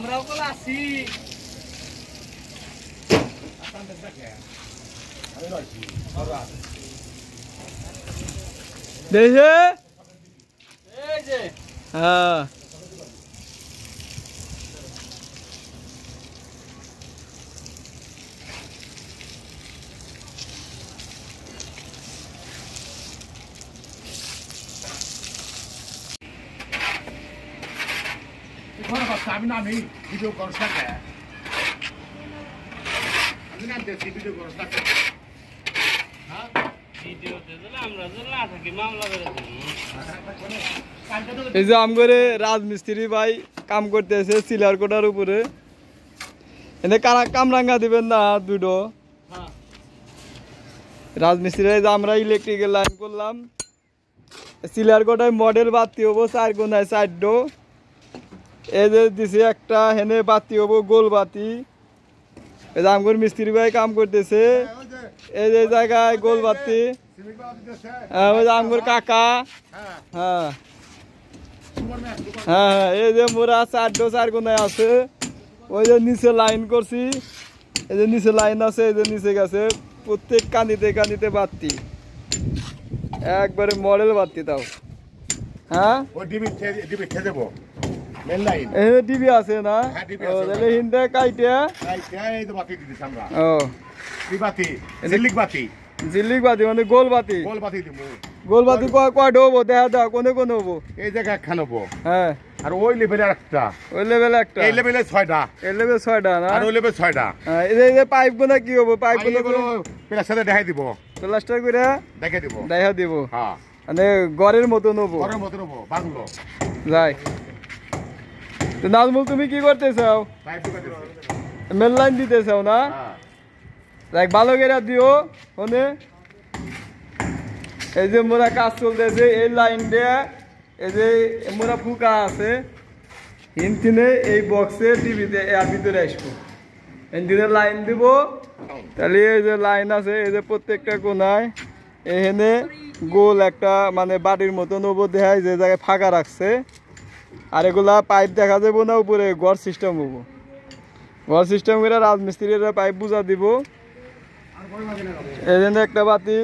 আমরাও কল আছি দেখে এই যে হ্যাঁ আমি না আমি ভিডিও করছ না কে আমি না দেখি ভিডিও করছ না কে হ্যাঁ ভিডিওতে দিলে আমরা তো না থাকি মামলা করে দেব এই যে আমগরে রাজমিস্ত্রি ভাই কাম করতেছে সিলার কোটার উপরে এনে কামরাঙ্গা দিবেন না দুটো হ্যাঁ রাজমিস্ত্রি যে আমরা ইলেকট্রিকের লাইন করলাম সিলার কোটায় মডেল বাতি হবো 4 কোনায় 4 এই যে দিছে একটা হেনে বাতি হবো গোল বাতি এই যে আমগর মিস্ত্রি ভাই কাম করতেছে এই যে জায়গায় গোল বাতি ওই যে আমগর কাকা হ্যাঁ হ্যাঁ এই যে মোরা 4 কোনায় আছে ওই যে নিচে লাইন করছি এই যে নিচে লাইন আছে এই যে নিচে গেছে প্রত্যেক কানিতে বাতি একবারে মডেল বাতি তাও হ্যাঁ ও ডিবি খেয়ে দেবো মেন লাইন এই ডিবি আছে না ও তাহলে হিন্দে কাইটা এই তো বাতি দিছি আমরা ও এই বাতি জিল্লিক বাতি বাতি মানে গোল বাতি দিব গোল বাতি কয় হবো দেখা দাও কোনে হবো এই জায়গা খানবো হ্যাঁ আর ওই লেভেলে একটা ওই লেভেল একটা এই লেভেলে 6টা এই লেভেল 6টা না আর ওই লেভেলে 6টা হ্যাঁ এই যে পাইপ গুলো কি হবো পাইপ গুলো পেলার সাথে দেখাই দিব প্লাস্টার করে দেখাই দিব দেখা দিব হ্যাঁ মানে ঘরের মতো নেবো ঘরের মতো নেবো বাংলো যাই তো নাজমুল তুমি কি করতে চাও পাইপ ঢুকা দিছি মেল লাইন দিতে চাও না হ্যাঁ দেখ ভালো করে দিও ওনে এই যে মোরা কাজ চলতেছে এই লাইন দিয়ে এই যে মোরা ফুকা আছে হিনতিনে এই বক্সে টিভিতে এর ভিতরে আসবো হিনতিনে লাইন দিব তাহলে এই যে লাইন আছে এই যে প্রত্যেকটা কোনায় এখানে গোল একটা মানে বাটির মতো নেবো দেখায় যে জায়গায় ফাঁকা রাখছে আর এগুলা পাইপ দেখা যাবো না উপরে ঘর সিস্টেম হবো ঘর সিস্টেম করে রাজমিস্ত্রিরা পাইপ বুঝা দিব এই জন্য একটা বাতি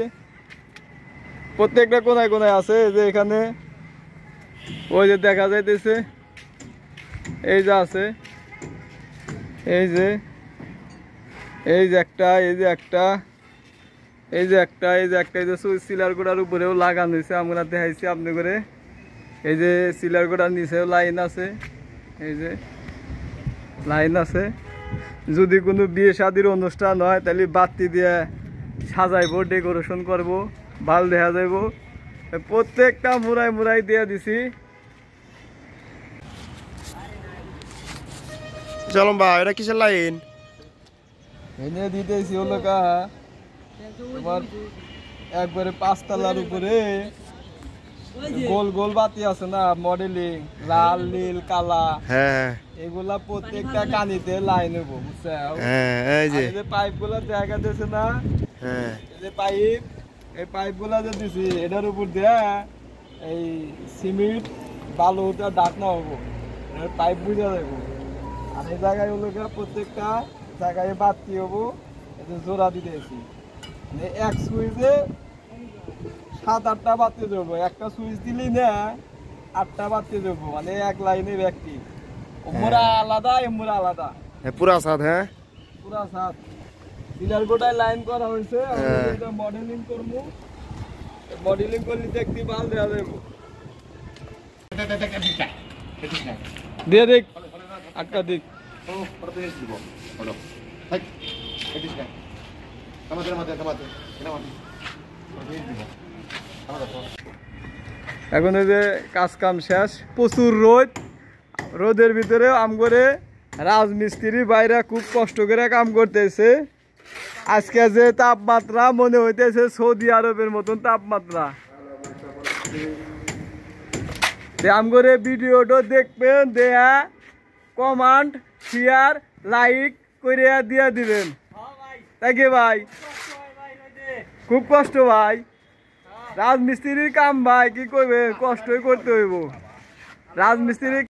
প্রত্যেকটা কোনায় আছে এই যে এখানে ওই যে দেখা যাইতেছে এই যে আছে এই যে একটা এই যে একটা এই যে সিলার গোড়ার উপরেও লাগানো হয়েছে আমরা দেখাইছি আপনি করে এই যে সিলার গোড়ার নিচেও লাইন আছে এই যে লাইন আছে যদি কোনো বিয়ে শাদির অনুষ্ঠান হয় তাহলে বাতি দিয়ে সাজাইবো ডেকোরেশন করব ভাল দেখা যাইব প্রত্যেকটা মুড়াই দিয়ে দিছি চলম ভাই এটা কিসের লাইন এনে দিতেছি হলো কা তোমার একবারে 5 তলার উপরে গোল বাতি আছে না মডেলিং লাল নীল কালা হ্যাঁ এগুলা প্রত্যেকটা কানিতে লাইন হবো বুঝছো হ্যাঁ এই যে পাইপ গুলা জায়গা দিয়েছে না হ্যাঁ এই যে পাইপ গুলা যে দিছি এটার উপর দেয়া এই সিমেন্ট বালুটা ডাকনা হবো পাইপ বুঝা যাবো আর এই জায়গায় হলো প্রত্যেকটা জায়গায় বাতি হবো এই যে জোড়া দিতেছি মানে এক সুইচে 7-8টা বাতি দেবো একটা সুইচ দিলেই না 8টা বাতি দেবো মানে এক লাইনে ব্যক্তি মোরা আলাদা এমরা আলাদা পুরা সাথ হ্যাঁ পুরা সাত পিলার গোটায় লাইন করা হয়েছে এটা মডেলিং করবো মডেলিং করলে দেখতে ভালো দেওয়া যাবো দিয়ে দেখ আটটা দিক এখন এই যে কাজ কাম শেষ প্রচুর রোদের ভিতরে আমগরে রাজমিস্ত্রি বাইরে খুব কষ্ট করে কাম করতেছে আজকে যে তাপমাত্রা মনে হইতেছে সৌদি আরবের মতন তাপমাত্রা আমগরে ভিডিওটা দেখবেন দেয়া কমেন্ট শেয়ার লাইক করে দিয়া দিবেন তাই কি ভাই খুব কষ্ট ভাই রাজমিস্ত্রির কাম ভাই কি করবে কষ্টই করতে হইব রাজমিস্ত্রি